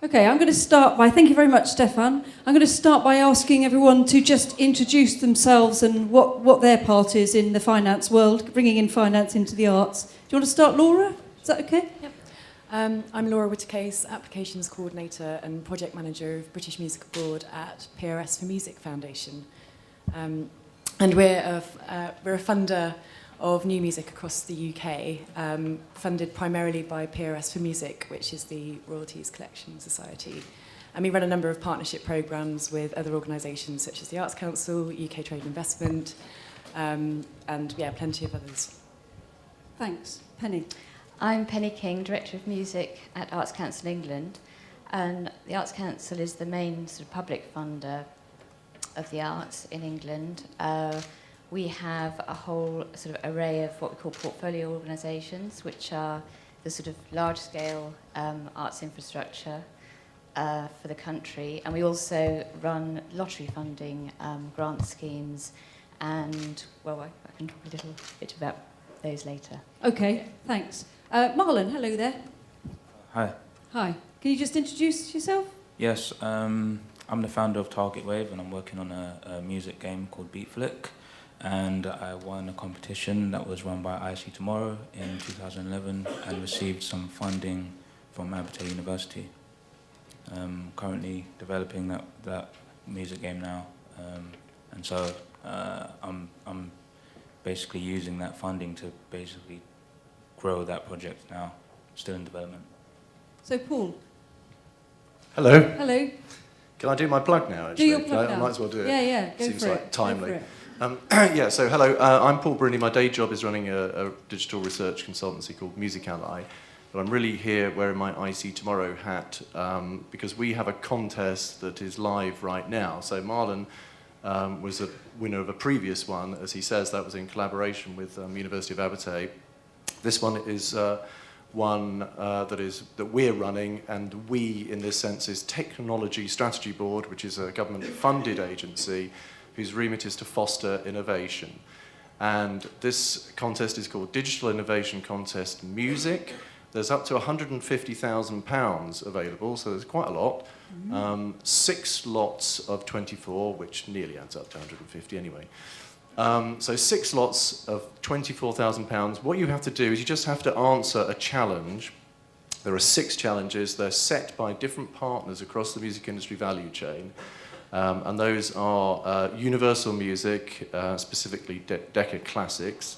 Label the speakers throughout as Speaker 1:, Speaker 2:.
Speaker 1: Okay, I'm going to start by, thank you very much, Stefan. I'm going to start by asking everyone to just introduce themselves and what their part is in the finance world, bringing in finance into the arts. Do you want to start, Laura? Is that okay?
Speaker 2: Yep. I'm Laura Whitticase, Applications Coordinator and Project Manager of British Music Abroad at PRSFoundation. And we're a funder of new music across the UK, funded primarily by PRS for Music, which is the Royalties Collection Society. And we run a number of partnership programmes with other organisations such as the Arts Council, UK Trade and Investment, and plenty of others.
Speaker 1: Thanks. Penny.
Speaker 3: I'm Penny King, Director of Music at Arts Council England, and the Arts Council is the main sort of public funder of the arts in England. We have a whole sort of array of what we call portfolio organisations, which are the sort of large-scale arts infrastructure for the country. And we also run lottery funding, grant schemes, and, well, I can talk a little bit about those later.
Speaker 1: Okay, thanks. Marlon, hello there.
Speaker 4: Hi.
Speaker 1: Hi. Can you just introduce yourself?
Speaker 4: Yes, I'm the founder of Target Wave, and I'm working on a music game called Beat Flick. And I won a competition that was run by IC Tomorrow in 2011 and received some funding from Abertay University. Currently developing that music game now, and so I'm basically using that funding to basically grow that project now, still in development.
Speaker 1: So, Paul.
Speaker 5: Hello.
Speaker 1: Hello.
Speaker 5: Can I do my plug now, actually?
Speaker 1: Do your plug now.
Speaker 5: I might as well do it.
Speaker 1: Yeah, go
Speaker 5: Seems
Speaker 1: for
Speaker 5: like
Speaker 1: it.
Speaker 5: timely.
Speaker 1: Go for it.
Speaker 5: So hello, I'm Paul Brindley. My day job is running a digital research consultancy called Music Ally. But I'm really here wearing my IC Tomorrow hat because we have a contest that is live right now. So Marlon was a winner of a previous one. As he says, that was in collaboration with University of Abertay. This one is one that we're running, and we, in this sense, is Technology Strategy Board, which is a government-funded agency whose remit is to foster innovation. And this contest is called Digital Innovation Contest Music. There's up to £150,000 available, so there's quite a lot. 6 lots of 24, which nearly adds up to 150 anyway. So 6 lots of £24,000. What you have to do is you just have to answer a challenge. There are 6 challenges. They're set by different partners across the music industry value chain. And those are Universal Music, specifically Decca Classics,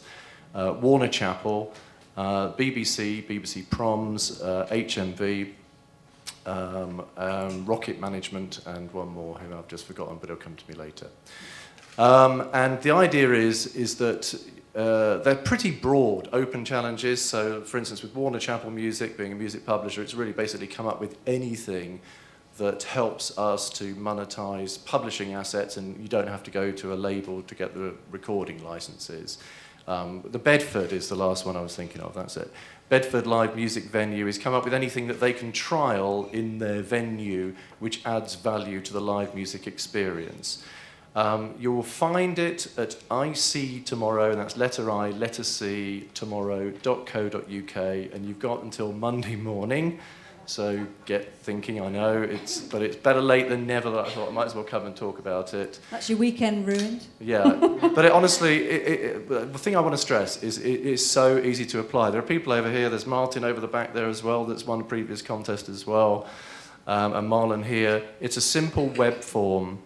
Speaker 5: Warner Chappell, BBC Proms, HMV, Rocket Management, and one more who I've just forgotten, but it'll come to me later. And the idea is that they're pretty broad, open challenges. So, for instance, with Warner Chappell Music, being a music publisher, it's really basically come up with anything that helps us to monetize publishing assets, and you don't have to go to a label to get the recording licenses. The Bedford is the last one I was thinking of, that's it. Bedford Live Music Venue has come up with anything that they can trial in their venue which adds value to the live music experience. You will find it at IC Tomorrow, and that's letter I, letter C, tomorrow.co.uk, and you've got until Monday morning. So get thinking, I know, but it's better late than never. That I thought I might as well come and talk about it.
Speaker 1: That's your weekend ruined.
Speaker 5: Yeah, but honestly, the thing I want to stress is it is so easy to apply. There are people over here, there's Martin over the back there as well, that's won a previous contest as well, and Marlon here. It's a simple web form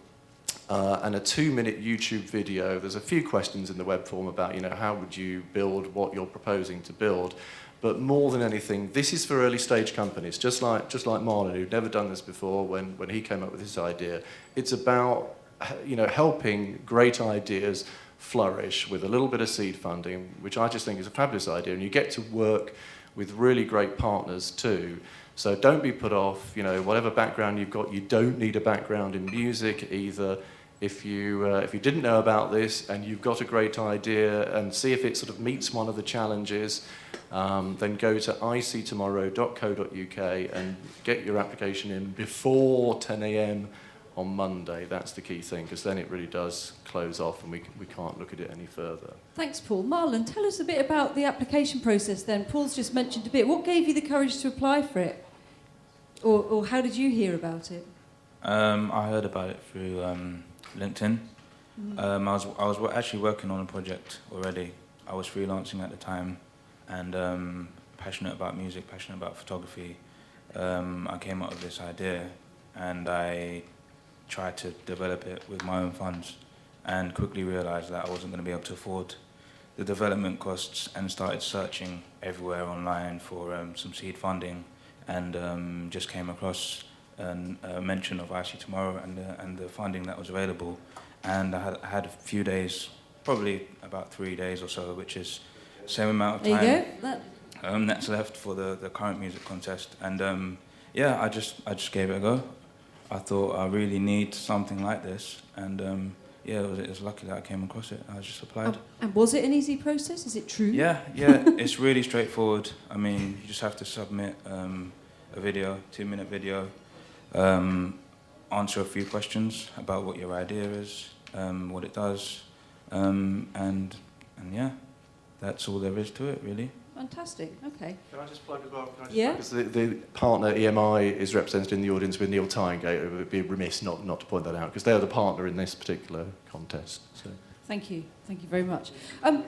Speaker 5: and a 2-minute YouTube video. There's a few questions in the web form about, how would you build what you're proposing to build. But more than anything, this is for early stage companies, just like Marlon, who'd never done this before when he came up with his idea. It's about helping great ideas flourish with a little bit of seed funding, which I just think is a fabulous idea. And you get to work with really great partners too. So don't be put off, whatever background you've got, you don't need a background in music either. If you didn't know about this and you've got a great idea, and see if it sort of meets one of the challenges, then go to ictomorrow.co.uk and get your application in before 10 a.m. on Monday. That's the key thing, because then it really does close off and we can't look at it any further.
Speaker 1: Thanks, Paul. Marlon, tell us a bit about the application process then. Paul's just mentioned a bit. What gave you the courage to apply for it? Or how did you hear about it?
Speaker 4: I heard about it through LinkedIn. I was actually working on a project already. I was freelancing at the time, and passionate about music, passionate about photography. I came up with this idea, and I tried to develop it with my own funds, and quickly realised that I wasn't going to be able to afford the development costs, and started searching everywhere online for some seed funding, and just came across a mention of IC Tomorrow and the funding that was available. And I had a few days, probably about 3 days or so, which is the same amount of time
Speaker 1: There you go.
Speaker 4: that's left for the current music contest. And yeah, I just gave it a go. I thought I really need something like this, and yeah, it was lucky that I came across it. I just applied.
Speaker 1: And was it an easy process? Is it true?
Speaker 4: Yeah, it's really straightforward. I mean, you just have to submit a video, 2-minute video, answer a few questions about what your idea is, what it does, and yeah, that's all there is to it, really.
Speaker 1: Fantastic. Okay.
Speaker 5: Can I just plug as well?
Speaker 1: Yeah.
Speaker 5: Because the partner EMI is represented in the audience with Neil Tyingate. It would be remiss not to point that out, because they are the partner in this particular contest. So.
Speaker 1: Thank you. Thank you very much.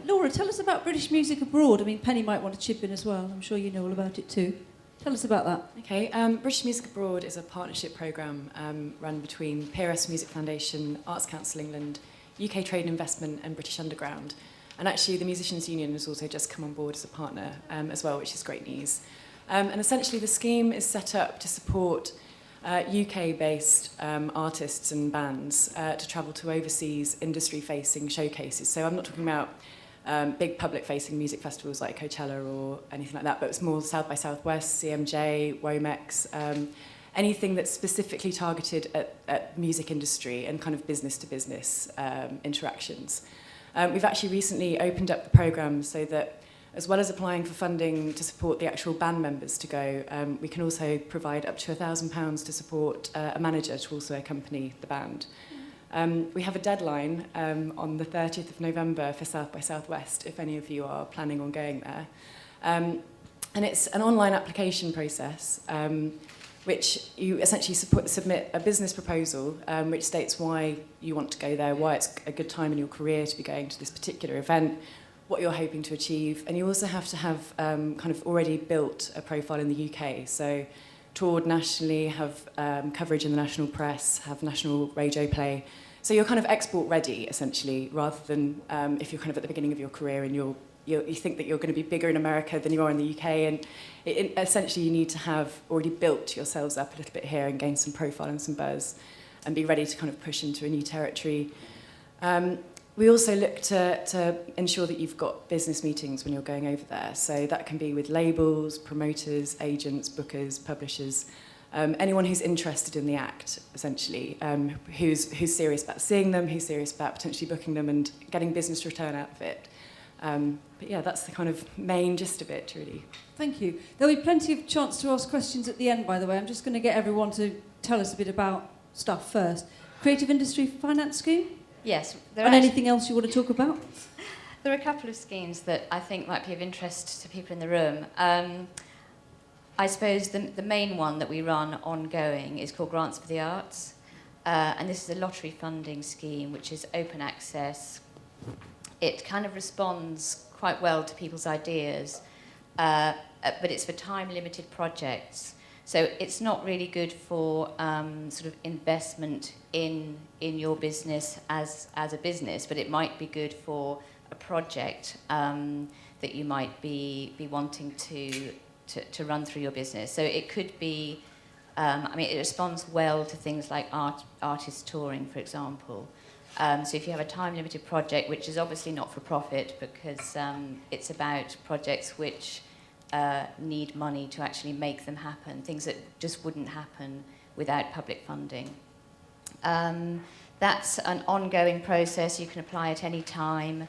Speaker 1: Laura, tell us about British music abroad. I mean, Penny might want to chip in as well. I'm sure you know all about it too. Tell us about that.
Speaker 2: Okay, British Music Abroad is a partnership programme run between PRSFoundation, Arts Council England, UK Trade and Investment and British Underground. And actually the Musicians Union has also just come on board as a partner as well, which is great news. And essentially the scheme is set up to support UK-based artists and bands to travel to overseas industry-facing showcases. So I'm not talking about big public-facing music festivals like Coachella or anything like that, but it's more South by Southwest, CMJ, Womex, anything that's specifically targeted at music industry and kind of business-to-business interactions. We've actually recently opened up the programme so that, as well as applying for funding to support the actual band members to go, we can also provide up to £1,000 to support a manager to also accompany the band. We have a deadline on the 30th of November for South by Southwest, if any of you are planning on going there. And it's an online application process, which you essentially submit a business proposal which states why you want to go there, why it's a good time in your career to be going to this particular event, what you're hoping to achieve, and you also have to have kind of already built a profile in the UK. So toured nationally, have coverage in the national press, have national radio play. So you're kind of export ready, essentially, rather than if you're kind of at the beginning of your career and you think that you're going to be bigger in America than you are in the UK, and essentially you need to have already built yourselves up a little bit here and gain some profile and some buzz and be ready to kind of push into a new territory. We also look to ensure that you've got business meetings when you're going over there. So that can be with labels, promoters, agents, bookers, publishers, anyone who's interested in the act, essentially, who's serious about seeing them, who's serious about potentially booking them and getting business return out of it. But yeah, that's the kind of main gist of it, really.
Speaker 1: Thank you. There'll be plenty of chance to ask questions at the end, by the way. I'm just going to get everyone to tell us a bit about stuff first. Creative Industry Finance Scheme?
Speaker 3: Yes.
Speaker 1: And anything else you want to talk about?
Speaker 3: There are a couple of schemes that I think might be of interest to people in the room. I suppose the main one that we run ongoing is called Grants for the Arts. And this is a lottery funding scheme, which is open access. It kind of responds quite well to people's ideas, but it's for time-limited projects. So it's not really good for sort of investment in your business as a business, but it might be good for a project that you might be wanting to run through your business. So it could be, it responds well to things like artist touring, for example. So if you have a time-limited project, which is obviously not for profit because it's about projects which need money to actually make them happen, things that just wouldn't happen without public funding. That's an ongoing process. You can apply at any time.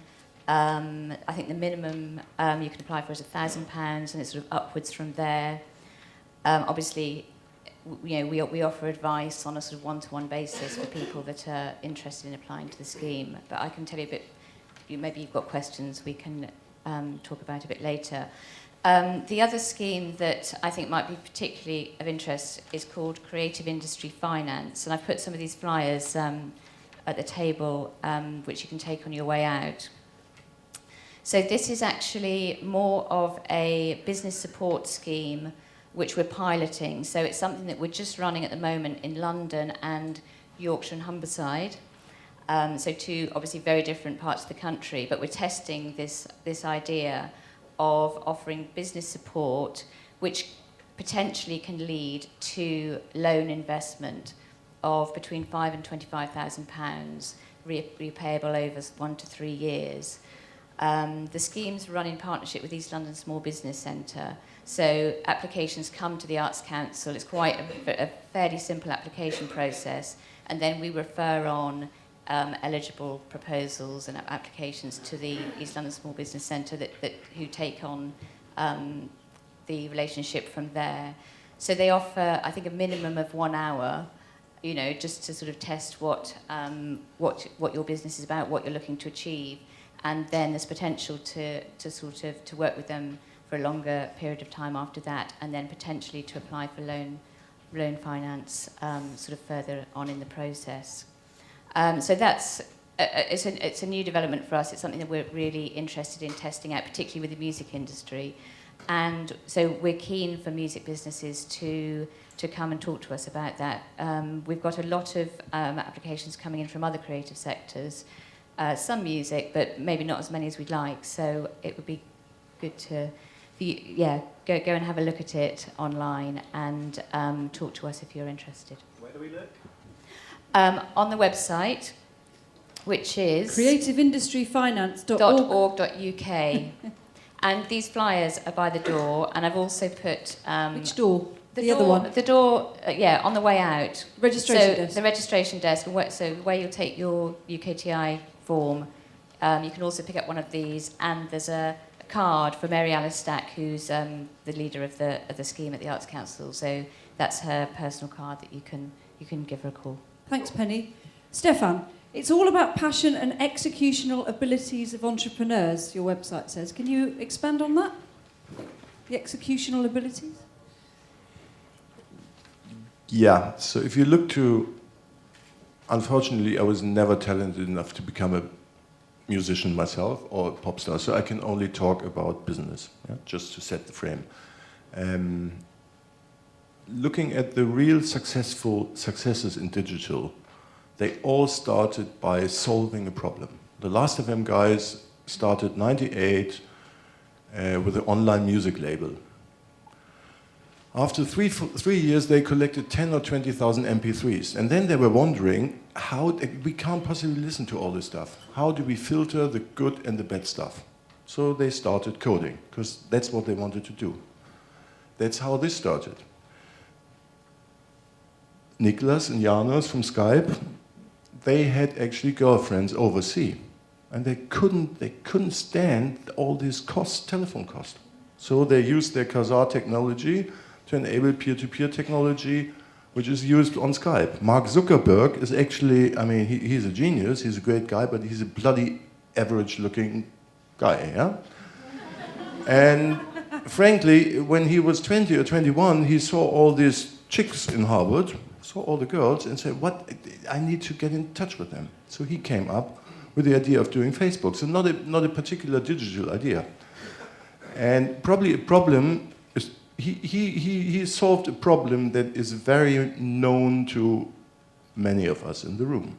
Speaker 3: I think the minimum you can apply for is £1,000, and it's sort of upwards from there. Obviously, we offer advice on a sort of one-to-one basis for people that are interested in applying to the scheme. But I can tell you a bit. Maybe you've got questions we can talk about a bit later. The other scheme that I think might be particularly of interest is called Creative Industry Finance, and I've put some of these flyers at the table, which you can take on your way out. So this is actually more of a business support scheme which we're piloting. So it's something that we're just running at the moment in London and Yorkshire and Humberside. So two obviously very different parts of the country, but we're testing this idea of offering business support, which potentially can lead to loan investment of between £5,000 and £25,000, repayable over 1 to 3 years. The schemes run in partnership with East London Small Business Centre. So applications come to the Arts Council. It's quite a fairly simple application process, and then we refer on eligible proposals and applications to the East London Small Business Centre who take on the relationship from there. So they offer, I think, a minimum of 1 hour, just to sort of test what your business is about, what you're looking to achieve, and then there's potential to work with them for a longer period of time after that, and then potentially to apply for loan finance sort of further on in the process. So that's it's a new development for us. It's something that we're really interested in testing out, particularly with the music industry. And so we're keen for music businesses to come and talk to us about that. We've got a lot of applications coming in from other creative sectors, some music, but maybe not as many as we'd like. So it would be good to go and have a look at it online and talk to us if you're interested.
Speaker 5: Where do we look?
Speaker 3: On the website, which is
Speaker 1: creativeindustryfinance.org.uk.
Speaker 3: And these flyers are by the door, and I've also put...
Speaker 1: Which door? The other one?
Speaker 3: The door, on the way out.
Speaker 1: Registration desk.
Speaker 3: The registration desk, so where you'll take your UKTI form. You can also pick up one of these, and there's a card for Mary Alice Stack, who's the leader of the scheme at the Arts Council. So that's her personal card that you can give her a call.
Speaker 1: Thanks, Penny. Stefan, it's all about passion and executional abilities of entrepreneurs, your website says. Can you expand on that? The executional abilities?
Speaker 6: Yeah, so if you look to... Unfortunately, I was never talented enough to become a musician myself or a pop star, so I can only talk about business, just to set the frame. Looking at the real successes in digital, they all started by solving a problem. The Last of Them guys started '98 with an online music label. After three years, they collected 10 or 20,000 MP3s, and then they were wondering how we can't possibly listen to all this stuff. How do we filter the good and the bad stuff? So they started coding, because that's what they wanted to do. That's how this started. Nicholas and Janos from Skype, they had actually girlfriends overseas, and they couldn't stand all this telephone cost. So they used their Quasar technology to enable peer-to-peer technology, which is used on Skype. Mark Zuckerberg is actually, he's a genius, he's a great guy, but he's a bloody average-looking guy, yeah? And frankly, when he was 20 or 21, he saw all these chicks in Harvard, saw all the girls, and said, I need to get in touch with them. So he came up with the idea of doing Facebook. So not a particular digital idea. And probably a problem is, he solved a problem that is very known to many of us in the room.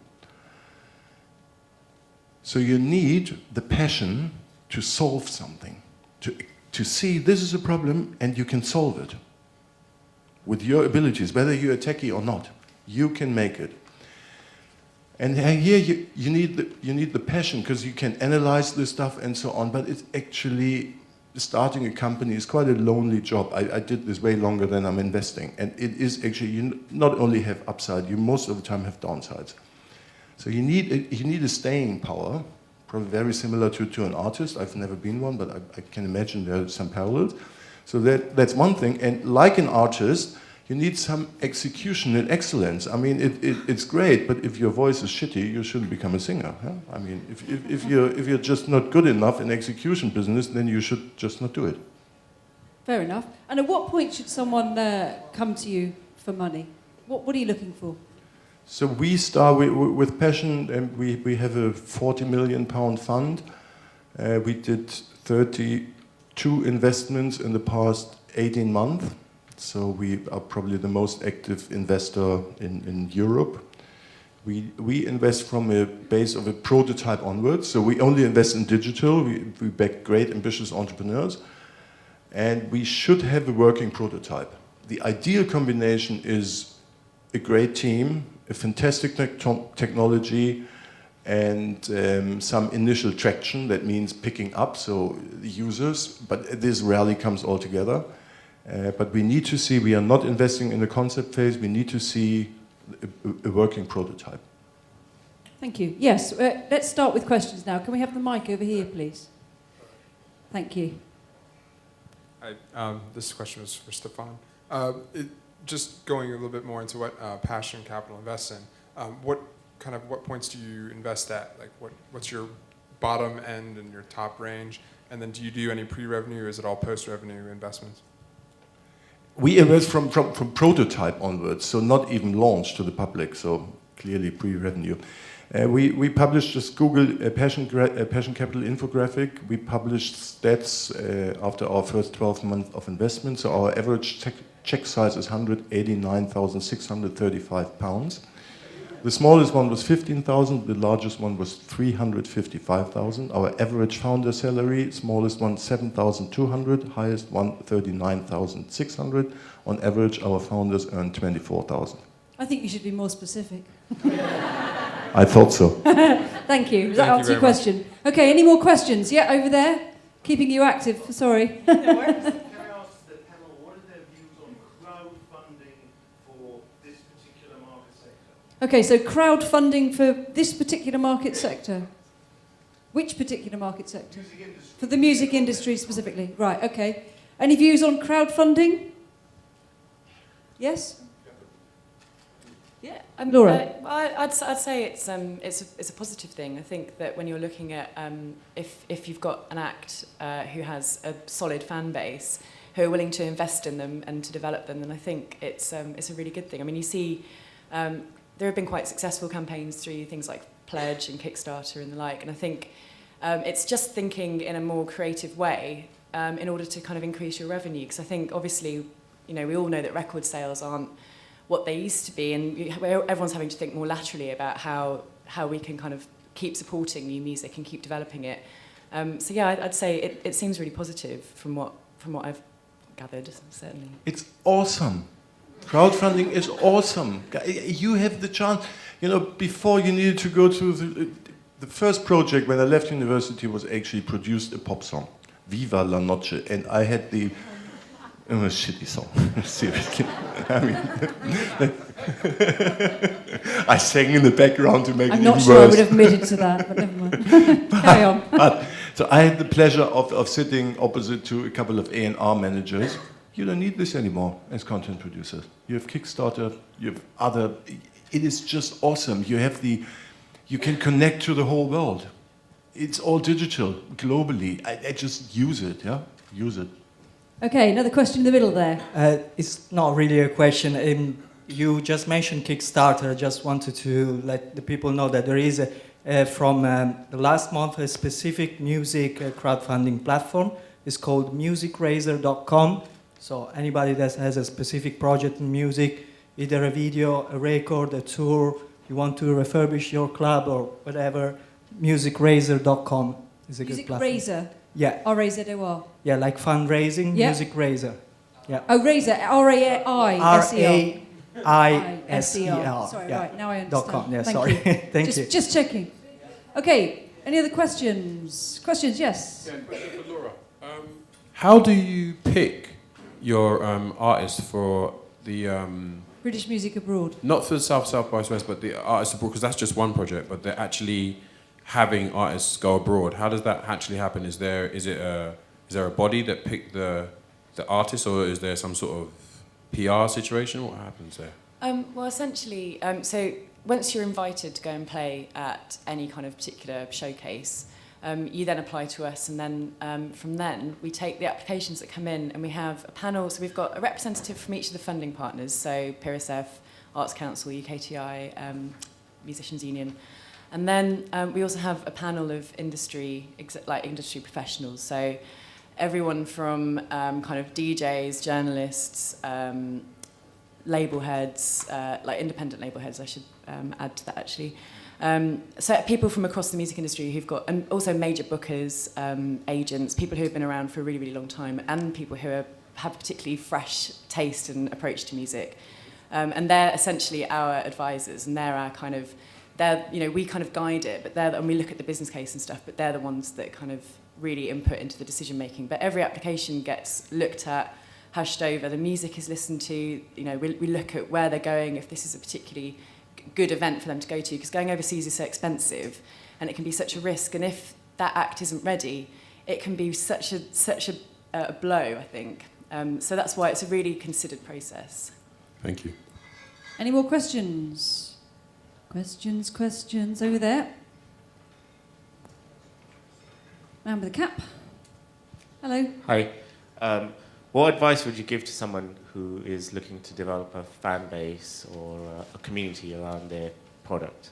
Speaker 6: So you need the passion to solve something, to see this is a problem and you can solve it. With your abilities, whether you're a techie or not, you can make it. And here you need the passion, because you can analyze this stuff and so on, but it's actually, starting a company is quite a lonely job. I did this way longer than I'm investing. And it is actually, you not only have upside, you most of the time have downsides. So you need a staying power, probably very similar to an artist. I've never been one, but I can imagine there are some parallels. So that's one thing. And like an artist, you need some executional excellence. It's great, but if your voice is shitty, you shouldn't become a singer. Huh? If you're just not good enough in execution business, then you should just not do it.
Speaker 1: Fair enough. And at what point should someone come to you for money? What are you looking for?
Speaker 6: So we start with passion, and we have a £40 million fund. We did 32 investments in the past 18 months. So we are probably the most active investor in Europe. We invest from a base of a prototype onwards. So we only invest in digital. We back great, ambitious entrepreneurs. And we should have a working prototype. The ideal combination is a great team, a fantastic technology, and some initial traction. That means picking up, so the users, but this rarely comes all together. But we need to see, we are not investing in the concept phase, we need to see a working prototype.
Speaker 1: Thank you. Yes, let's start with questions now. Can we have the mic over here, please? Thank you.
Speaker 7: Hi, this question was for Stefan. Just going a little bit more into what Passion Capital invests in, what points do you invest at? Like what's your bottom end and your top range? And then do you do any pre-revenue, or is it all post-revenue investments?
Speaker 6: We invest from prototype onwards, so not even launched to the public, so clearly pre-revenue. We published, just Google Passion Capital infographic. We published stats after our first 12 months of investment. So our average check size is £189,635. The smallest one was 15,000. The largest one was 355,000. Our average founder salary, smallest one 7,200, highest one 39,600. On average, our founders earn 24,000.
Speaker 1: I think you should be more specific.
Speaker 6: I thought so.
Speaker 1: Thank you. Does that answer your question? Okay, any more questions? Yeah, over there. Keeping you active, sorry.
Speaker 8: Can I ask the panel, what are their views on crowdfunding for this particular market sector?
Speaker 1: Okay, so crowdfunding for this particular market sector. Which particular market sector?
Speaker 8: Music industry.
Speaker 1: For the music industry specifically. Right, okay. Any views on crowdfunding? Yes?
Speaker 2: Yeah,
Speaker 1: Laura?
Speaker 2: I'd say it's a positive thing. I think that when you're looking at if you've got an act who has a solid fan base, who are willing to invest in them and to develop them, then I think it's a really good thing. I mean, you see, there have been quite successful campaigns through things like Pledge and Kickstarter and the like, and I think it's just thinking in a more creative way in order to kind of increase your revenue. Because I think obviously, we all know that record sales aren't what they used to be, and everyone's having to think more laterally about how we can kind of keep supporting new music and keep developing it. So yeah, I'd say it seems really positive from what I've gathered, certainly.
Speaker 6: It's awesome. Crowdfunding is awesome. You have the chance. Before you needed to go to the first project when I left university was actually produced a pop song, Viva la Noche, and I had it was a shitty song, seriously. I mean, I sang in the background to make it even worse.
Speaker 1: I'm not sure I would have admitted to that, but never mind. Carry on.
Speaker 6: So I had the pleasure of sitting opposite to a couple of A&R managers. You don't need this anymore as content producers. You have Kickstarter, you have other. It is just awesome. You can connect to the whole world. It's all digital, globally. I just use it, yeah? Use it.
Speaker 1: Okay, another question in the middle there.
Speaker 9: It's not really a question. You just mentioned Kickstarter. I just wanted to let the people know that there is, from the last month, a specific music crowdfunding platform. It's called musicraiser.com. So anybody that has a specific project in music, either a video, a record, a tour, you want to refurbish your club or whatever, musicraiser.com is a good platform.
Speaker 1: Music Raiser?
Speaker 9: Yeah.
Speaker 1: R-A-Z-O-R?
Speaker 9: Yeah, like fundraising,
Speaker 1: Yeah.
Speaker 9: Music Raiser. Yeah.
Speaker 1: Oh, Raiser, R-A-I-S-E-R.
Speaker 9: R-A-I-S-E-R.
Speaker 1: Sorry,
Speaker 9: yeah.
Speaker 1: right, now I understand.
Speaker 9: .com. Yeah,
Speaker 1: Thank
Speaker 9: sorry.
Speaker 1: you.
Speaker 9: Thank you.
Speaker 1: Just checking. Okay, any other questions? Questions, yes?
Speaker 10: Yeah, question for Laura. How do you pick your artists for the...
Speaker 1: British Music Abroad.
Speaker 10: Not for the South by Southwest, but the artists abroad, because that's just one project, but they're actually having artists go abroad. How does that actually happen? Is there a body that picked the artist, or is there some sort of PR situation? What happens there?
Speaker 2: Well, essentially, so once you're invited to go and play at any kind of particular showcase, you then apply to us, and then from then we take the applications that come in, and we have a panel. So we've got a representative from each of the funding partners, so PRSF, Arts Council, UKTI, Musicians Union. And then we also have a panel of industry professionals. So everyone from kind of DJs, journalists, label heads, like independent label heads, I should add to that actually. So people from across the music industry who've got, and also major bookers, agents, people who have been around for a really, really long time, and people who have particularly fresh taste and approach to music. And they're essentially our advisors, and they're our kind of, we kind of guide it, but and we look at the business case and stuff, but they're the ones that kind of really input into the decision making. But every application gets looked at, hushed over, the music is listened to, we look at where they're going, if this is a particularly good event for them to go to, because going overseas is so expensive and it can be such a risk, and if that act isn't ready, it can be such a blow, I think. So that's why it's a really considered process.
Speaker 10: Thank you.
Speaker 1: Any more questions? Questions over there. Man with the cap. Hello.
Speaker 11: Hi. What advice would you give to someone who is looking to develop a fan base or a community around their product?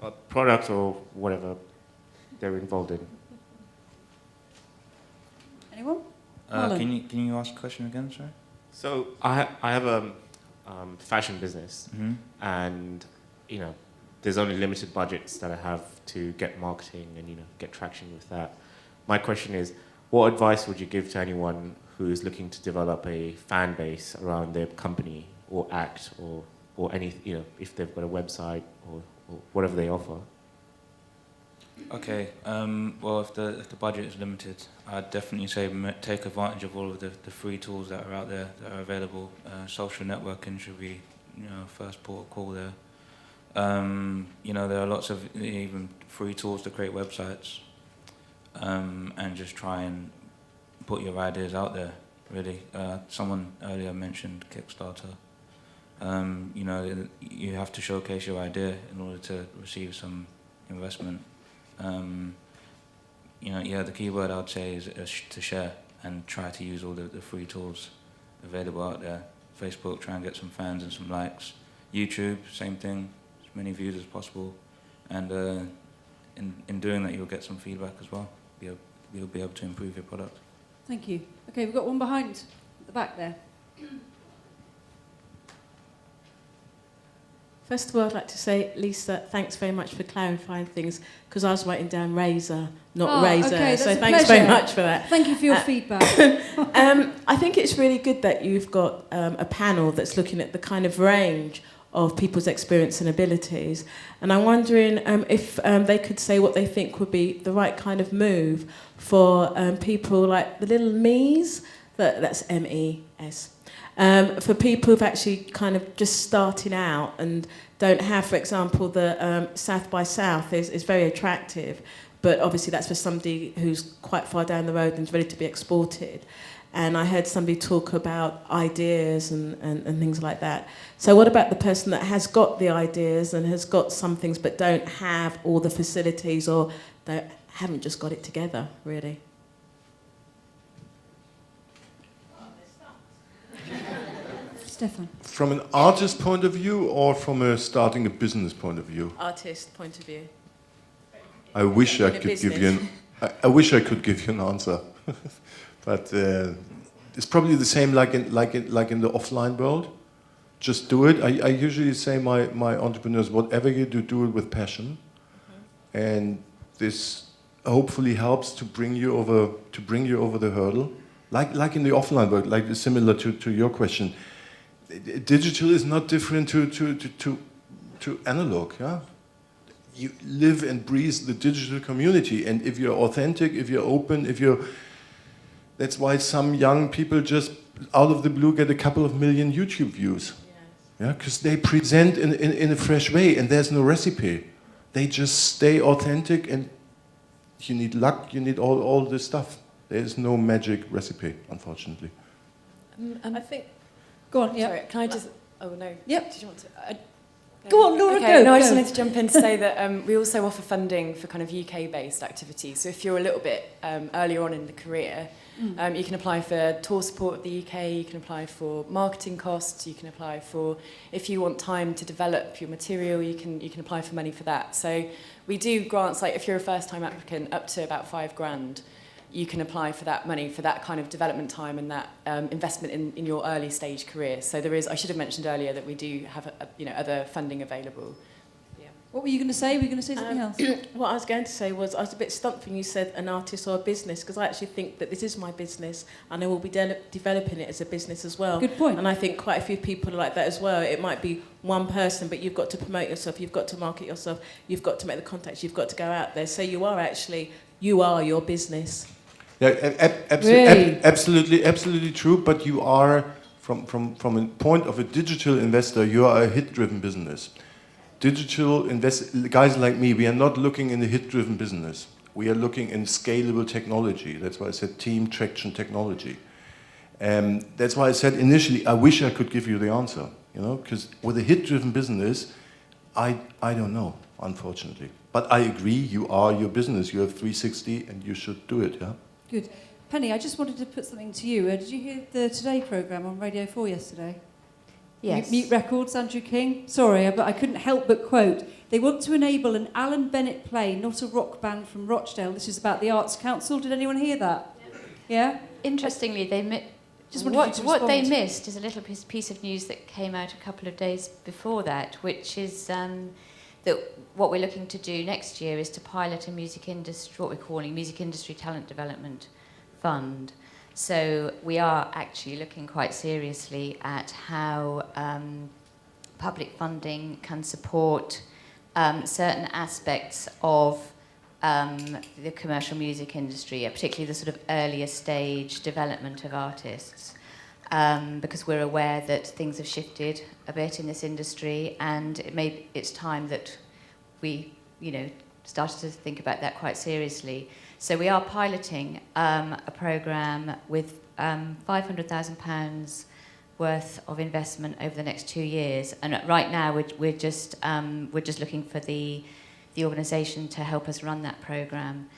Speaker 11: A product or whatever they're involved in?
Speaker 1: Anyone?
Speaker 4: Can you ask the question again, sorry?
Speaker 11: So I have a fashion business,
Speaker 4: Mm-hmm.
Speaker 11: and there's only limited budgets that I have to get marketing and get traction with that. My question is, what advice would you give to anyone who is looking to develop a fan base around their company or act or any, if they've got a website or whatever they offer?
Speaker 4: Okay, well, if the budget is limited, I'd definitely say take advantage of all of the free tools that are out there, that are available. Social networking should be, first port of call there. There are lots of even free tools to create websites, and just try and put your ideas out there, really. Someone earlier mentioned Kickstarter. You have to showcase your idea in order to receive some investment. The key word I'd say is to share and try to use all the free tools available out there. Facebook, try and get some fans and some likes. YouTube, same thing, as many views as possible. And in doing that, you'll get some feedback as well. You'll be able to improve your product.
Speaker 1: Thank you. Okay, we've got one behind at the back there.
Speaker 12: First of all, I'd like to say, Lisa, thanks very much for clarifying things, because I was writing down razor, not razor.
Speaker 1: Okay,
Speaker 12: so
Speaker 1: a
Speaker 12: thanks
Speaker 1: pleasure.
Speaker 12: very much for that.
Speaker 1: Thank you for your feedback.
Speaker 12: I think it's really good that you've got a panel that's looking at the kind of range of people's experience and abilities. And I'm wondering if they could say what they think would be the right kind of move for people like the little me's, that's M-E-S. For people who've actually kind of just starting out and don't have, for example, the South by South is very attractive, but obviously that's for somebody who's quite far down the road and is ready to be exported. And I heard somebody talk about ideas and things like that. So what about the person that has got the ideas and has got some things but don't have all the facilities, or they haven't just got it together, really?
Speaker 1: Stefan.
Speaker 6: From an artist point of view or from a starting a business point of view?
Speaker 12: Artist point of view.
Speaker 6: I wish I could give you I wish I could give you an answer, but it's probably the same like in the offline world. Just do it. I usually say my entrepreneurs, whatever you do it with passion, and this hopefully helps to bring you over the hurdle. Like in the offline world, like similar to your question. Digital is not different to analog. Yeah, you live and breathe the digital community, and if you're authentic, if you're open, that's why some young people just out of the blue get a couple of million YouTube views. Yes. Yeah, because they present in a fresh way, and there's no recipe. They just stay authentic, and you need luck. You need all this stuff. There's no magic recipe, unfortunately.
Speaker 2: I think.
Speaker 1: Go on. Yeah.
Speaker 2: Sorry, can I just? Oh no.
Speaker 1: Yep.
Speaker 2: Did you want to?
Speaker 1: Go on, Laura,
Speaker 2: Okay,
Speaker 1: go.
Speaker 2: I
Speaker 1: go.
Speaker 2: just wanted to jump in to say that we also offer funding for kind of UK-based activities. So if you're a little bit earlier on in the career, you can apply for tour support of the UK, you can apply for marketing costs, you can apply for, if you want time to develop your material, you can apply for money for that. So we do grants, like if you're a first-time applicant, up to about $5,000, you can apply for that money for that kind of development time and that investment in your early stage career. So there is, I should have mentioned earlier that we do have other funding available.
Speaker 1: What were you going to say? Were you going to say something else?
Speaker 12: What I was going to say was I was a bit stumped when you said an artist or a business, because I actually think that this is my business and I will be developing it as a business as well.
Speaker 1: Good point.
Speaker 12: And I think quite a few people are like that as well. It might be one person, but you've got to promote yourself, you've got to market yourself, you've got to make the contacts, you've got to go out there. So you are your business.
Speaker 6: Yeah,
Speaker 1: Really?
Speaker 6: absolutely true. But you are, from a point of a digital investor, you are a hit-driven business. Guys like me, we are not looking in the hit-driven business. We are looking in scalable technology. That's why I said team traction technology. That's why I said initially, I wish I could give you the answer. Because with a hit-driven business, I don't know, unfortunately. But I agree, you are your business. You have 360, and you should do it. Yeah.
Speaker 1: Good. Penny, I just wanted to put something to you. Did you hear the Today programme on Radio 4 yesterday?
Speaker 3: Yes.
Speaker 1: Mute Records, Andrew King. Sorry, but I couldn't help but quote. They want to enable an Alan Bennett play, not a rock band from Rochdale. This is about the Arts Council. Did anyone hear that? Yeah?
Speaker 3: Interestingly, what they missed is a little piece of news that came out a couple of days before that, which is that what we're looking to do next year is to pilot a what we're calling Music Industry Talent Development Fund. So we are actually looking quite seriously at how public funding can support certain aspects of the commercial music industry, particularly the sort of earlier stage development of artists, because we're aware that things have shifted a bit in this industry, and it's time that we, started to think about that quite seriously. So we are piloting a programme with £500,000 worth of investment over the next 2 years, and right now we're just looking for the organisation to help us run that programme.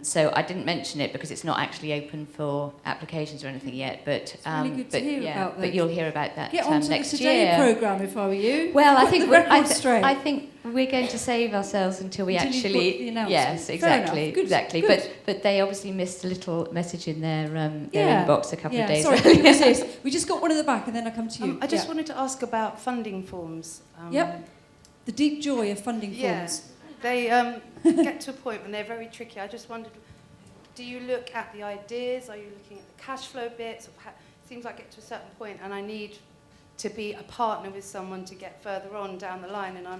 Speaker 3: So I didn't mention it because it's not actually open for applications or anything yet, but
Speaker 1: It's really good to hear about that.
Speaker 3: but you'll hear about that
Speaker 1: Get onto
Speaker 3: next
Speaker 1: the Today
Speaker 3: year.
Speaker 1: programme if I were you.
Speaker 3: Well, I
Speaker 1: Put
Speaker 3: think
Speaker 1: the record straight.
Speaker 3: I think we're going to save ourselves until we
Speaker 1: Until you
Speaker 3: actually.
Speaker 1: put the announcement.
Speaker 3: Yes,
Speaker 1: Fair
Speaker 3: exactly,
Speaker 1: enough. Good,
Speaker 3: exactly.
Speaker 1: good.
Speaker 3: But they obviously missed a little message in their inbox a couple of days
Speaker 1: Sorry,
Speaker 3: earlier.
Speaker 1: can you resist? We just got one at the back, and then I come to you.
Speaker 13: I just wanted to ask about funding forms.
Speaker 1: Yep. The deep joy of funding
Speaker 13: Yeah.
Speaker 1: forms.
Speaker 13: They get to a point when they're very tricky. I just wondered, do you look at the ideas? Are you looking at the cash flow bits? It seems like get to a certain point and I need to be a partner with someone to get further on down the line, and I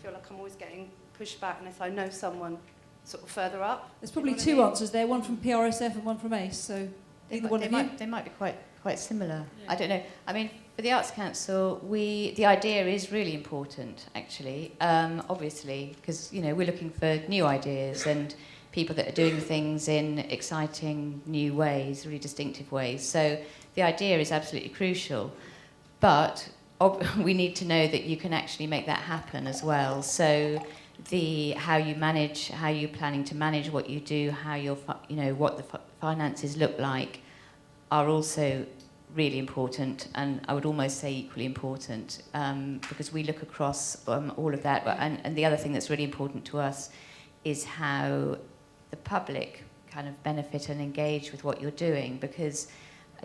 Speaker 13: feel like I'm always getting pushed back unless I know someone sort of further up.
Speaker 1: There's probably two answers there, one from PRSF and one from ACE, so either one of you.
Speaker 3: They might be quite similar. Yeah. I don't know. I mean, for the Arts Council, the idea is really important, actually. Obviously, because we're looking for new ideas and people that are doing things in exciting new ways, really distinctive ways. So the idea is absolutely crucial, but we need to know that you can actually make that happen as well. So how you're planning to manage what you do, what the finances look like, are also really important, and I would almost say equally important, because we look across all of that. And the other thing that's really important to us is how the public kind of benefit and engage with what you're doing, because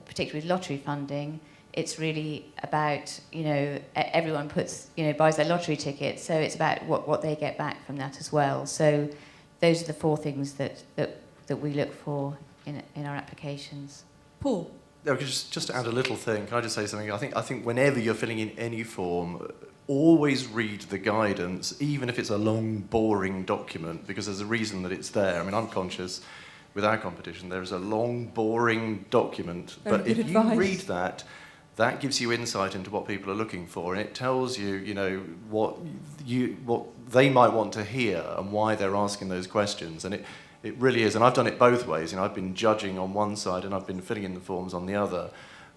Speaker 3: particularly with lottery funding, it's really about, everyone buys their lottery ticket, so it's about what they get back from that as well. So those are the four things that we look for in our applications.
Speaker 1: Paul?
Speaker 5: No, just to add a little thing, can I just say something? I think whenever you're filling in any form, always read the guidance, even if it's a long, boring document, because there's a reason that it's there. I mean, I'm conscious with our competition, there is a long, boring document, but if you read that, that gives you insight into what people are looking for, and it tells you, what they might want to hear and why they're asking those questions. And it really is, and I've done it both ways. I've been judging on one side and I've been filling in the forms on the other.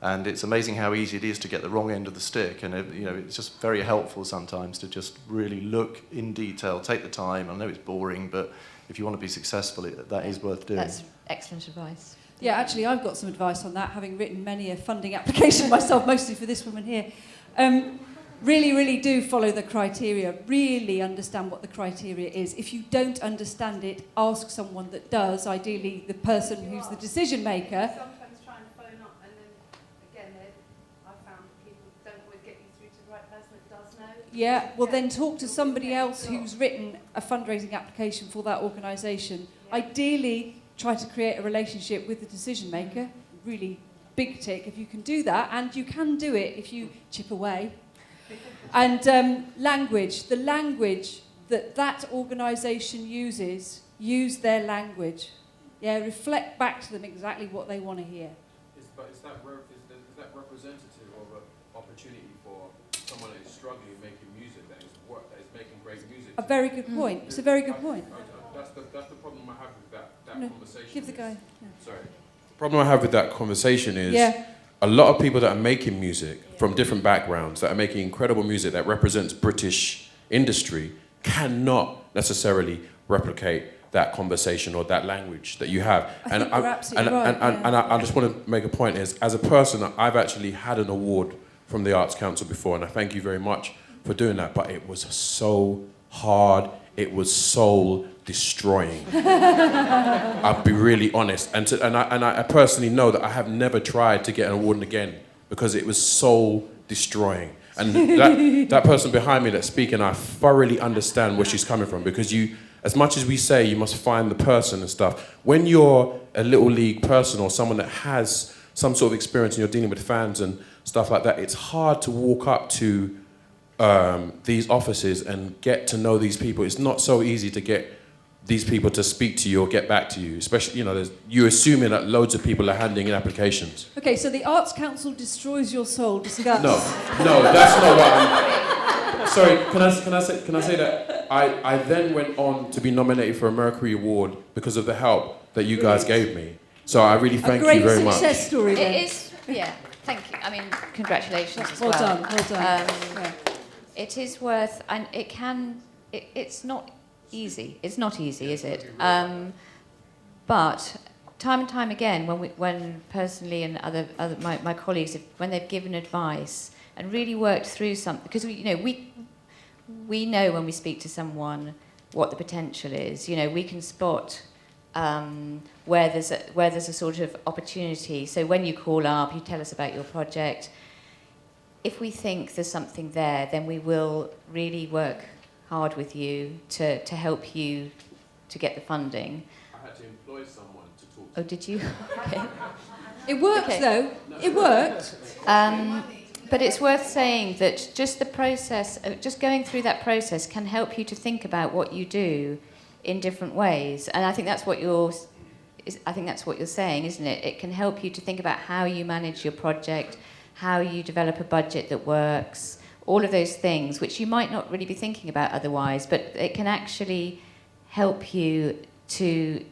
Speaker 5: And it's amazing how easy it is to get the wrong end of the stick. And it's just very helpful sometimes to just really look in detail, take the time. I know it's boring, but if you want to be successful, that is worth doing.
Speaker 3: That's excellent advice.
Speaker 1: Yeah, actually, I've got some advice on that, having written many a funding application myself, mostly for this woman here. Really, really do follow the criteria. Really understand what the criteria is. If you don't understand it, ask someone that does, ideally the person who's the decision maker.
Speaker 13: Sometimes trying to phone up, and then, again, I found people don't always get you through to the right person that does know.
Speaker 1: Yeah, well then talk to somebody else who's written a fundraising application for that organisation. Ideally, try to create a relationship with the decision maker. Really big tick if you can do that, and you can do it if you chip away. And language, the language that organisation uses, use their language. Yeah, reflect back to them exactly what they want to hear.
Speaker 10: Is that representative of an opportunity for someone who's struggling making music, that is making great music?
Speaker 1: A very good point. It's a very good point.
Speaker 10: That's the problem I have with that
Speaker 1: No,
Speaker 10: conversation.
Speaker 1: give the guy. Yeah.
Speaker 10: Sorry. The problem I have with that conversation is a lot of people that are making music from different backgrounds, that are making incredible music that represents British industry, cannot necessarily replicate that conversation or that language that you have.
Speaker 1: I think you're absolutely right.
Speaker 10: And I just want to make a point is, as a person, I've actually had an award from the Arts Council before, and I thank you very much for doing that, but it was so hard, it was soul destroying. I'll be really honest, and I personally know that I have never tried to get an award again because it was soul destroying. And that person behind me that's speaking, I thoroughly understand where she's coming from, because as much as we say you must find the person and stuff, when you're a little league person or someone that has some sort of experience and you're dealing with fans and stuff like that, it's hard to walk up to these offices and get to know these people. It's not so easy to get these people to speak to you or get back to you, especially, you're assuming that loads of people are handing in applications.
Speaker 1: Okay, so the Arts Council destroys your soul. Discuss.
Speaker 10: No, that's not what I'm... Sorry, can I say that I then went on to be nominated for a Mercury Award because of the help that you guys gave me. So I really thank you very much.
Speaker 1: A great success story then.
Speaker 3: It is, yeah, thank you. I mean, congratulations as well.
Speaker 1: Well done, well done. Yeah.
Speaker 3: It is worth, and it's not easy. It's not easy, is it? But time and time again, when personally and my colleagues, when they've given advice and really worked through something, because we know when we speak to someone what the potential is. We can spot where there's a sort of opportunity. So when you call up, you tell us about your project. If we think there's something there, then we will really work hard with you to help you to get the funding.
Speaker 10: I had to employ someone to talk to.
Speaker 3: Oh, did you? Okay.
Speaker 1: It worked, though. It worked.
Speaker 3: But it's worth saying that just the process, just going through that process can help you to think about what you do in different ways. And I think that's what you're saying, isn't it? It can help you to think about how you manage your project, how you develop a budget that works, all of those things, which you might not really be thinking about otherwise, but it can actually help you to,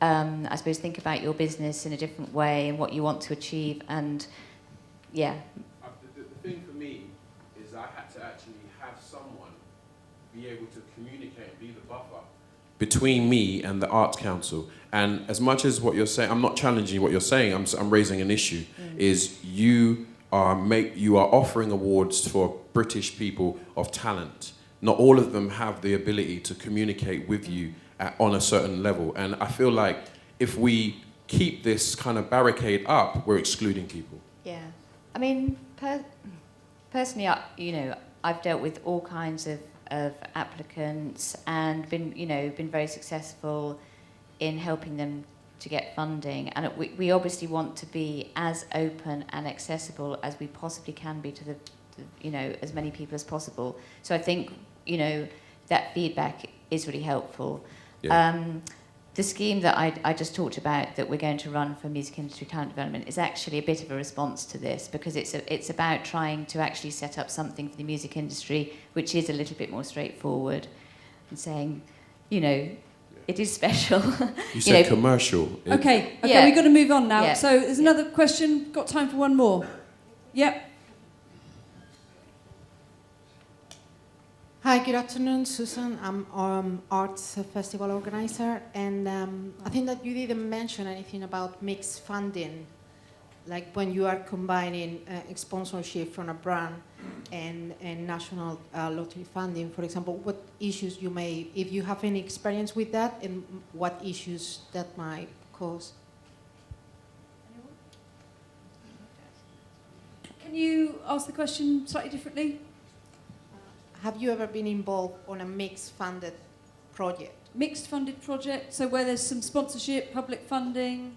Speaker 3: I suppose, think about your business in a different way and what you want to achieve, and yeah.
Speaker 10: The thing for me is I had to actually have someone be able to communicate and be the buffer between me and the Arts Council. And as much as what you're saying, I'm not challenging what you're saying, I'm raising an issue, is you are offering awards for British people of talent. Not all of them have the ability to communicate with you on a certain level. And I feel like if we keep this kind of barricade up, we're excluding people.
Speaker 3: Yeah. I mean, personally, I've dealt with all kinds of applicants and been very successful in helping them to get funding, and we obviously want to be as open and accessible as we possibly can be to the as many people as possible. So I think that feedback is really helpful. Yeah. The scheme that I just talked about that we're going to run for music industry talent development is actually a bit of a response to this, because it's about trying to actually set up something for the music industry which is a little bit more straightforward, and saying, it is special.
Speaker 10: You said commercial.
Speaker 1: Okay,
Speaker 3: Yeah.
Speaker 1: we've got to move on now.
Speaker 3: Yeah.
Speaker 1: So there's another question. Got time for one more? Yep.
Speaker 14: Hi, good afternoon, Susan. I'm arts festival organizer, and I think that you didn't mention anything about mixed funding, like when you are combining sponsorship from a brand and national lottery funding, for example. What issues you may, if you have any experience with that, and what issues that might cause?
Speaker 1: Can you ask the question slightly differently?
Speaker 14: Have you ever been involved on a mixed funded project?
Speaker 1: Mixed funded project, so where there's some sponsorship, public funding.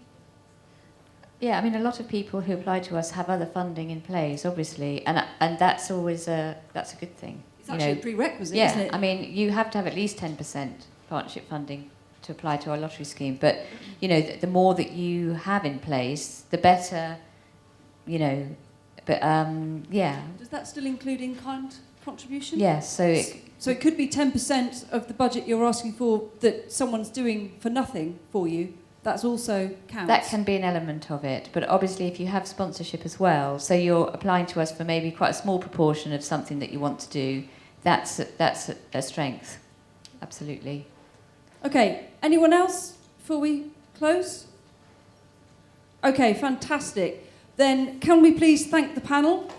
Speaker 3: Yeah, I mean, a lot of people who apply to us have other funding in place, obviously, and that's always that's a good thing.
Speaker 1: It's actually a prerequisite, isn't it?
Speaker 3: I mean, you have to have at least 10% partnership funding to apply to our lottery scheme. But the more that you have in place, the better. But yeah.
Speaker 1: Does that still include in-kind contribution?
Speaker 3: Yes.
Speaker 1: So it could be 10% of the budget you're asking for that someone's doing for nothing for you. That's also counts.
Speaker 3: That can be an element of it, but obviously if you have sponsorship as well, so you're applying to us for maybe quite a small proportion of something that you want to do, that's a strength, absolutely.
Speaker 1: Okay, anyone else before we close? Okay, fantastic. Then can we please thank the panel?